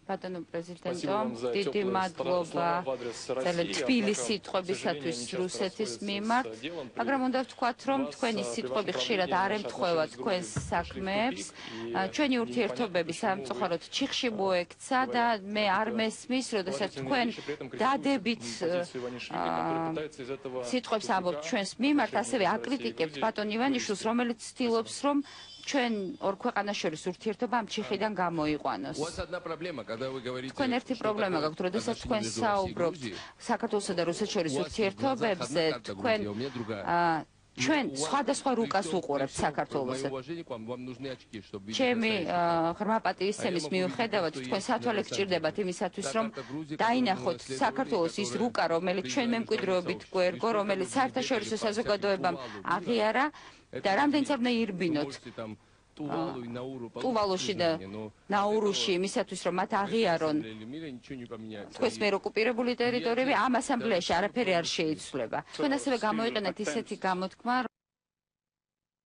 ბატონო პრეზიდენტო, დიდი მადლობა ძალიან თბილი სიტყვებისათვის რუსეთის მიმართ, მაგრამ უნდა ვთქვათ, რომ თქვენი სიტყვები ხშირად არ ემთხვევა თქვენს საქმეებს. ჩვენი ურთიერთობები სამწუხაროდ ჩიხში მოექცა და მე არ მესმის, როდესაც თქვენ დადებით სიტყვებს ამბობთ ჩვენს მიმართ, ასევე აკრიტიკებთ ბატონ ივანიშვილს, რომელიც ცდილობს, რომ ჩვენ ორ ქვეყანას შორის ურთიერთობა ამ ჩიხიდან გამოიყვანოს. თქვენ ერთი პრობლემა გაქვთ, როდესაც თქვენ საუბრობთ საქართველოსა და რუსეთს შორის ურთიერთობებზე, თქვენ ჩვენ სხვადასხვა რუკას უყურებთ საქართველოსა. ჩემი ღრმა პატივისცემის მიუხედავად, თქვენ სათვალე გჭირდებათ იმისათვის, რომ დაინახოთ საქართველოს ის რუკა, რომელიც ჩვენ მემკვიდრეობით გვერგო, რომელიც საერთაშორისო საზოგადოებამ აღიარა და რამდენიც არ უნდა ირბინოთ ტუვალუში და ნაურუში იმისათვის, რომ მათ აღიარონ თქვენს მიერ ოკუპირებული ტერიტორიები, ამ ასამბლეაში არაფერი არ შეიცვლება. თქვენ ასევე გამოიყენეთ ისეთი გამოთქმა,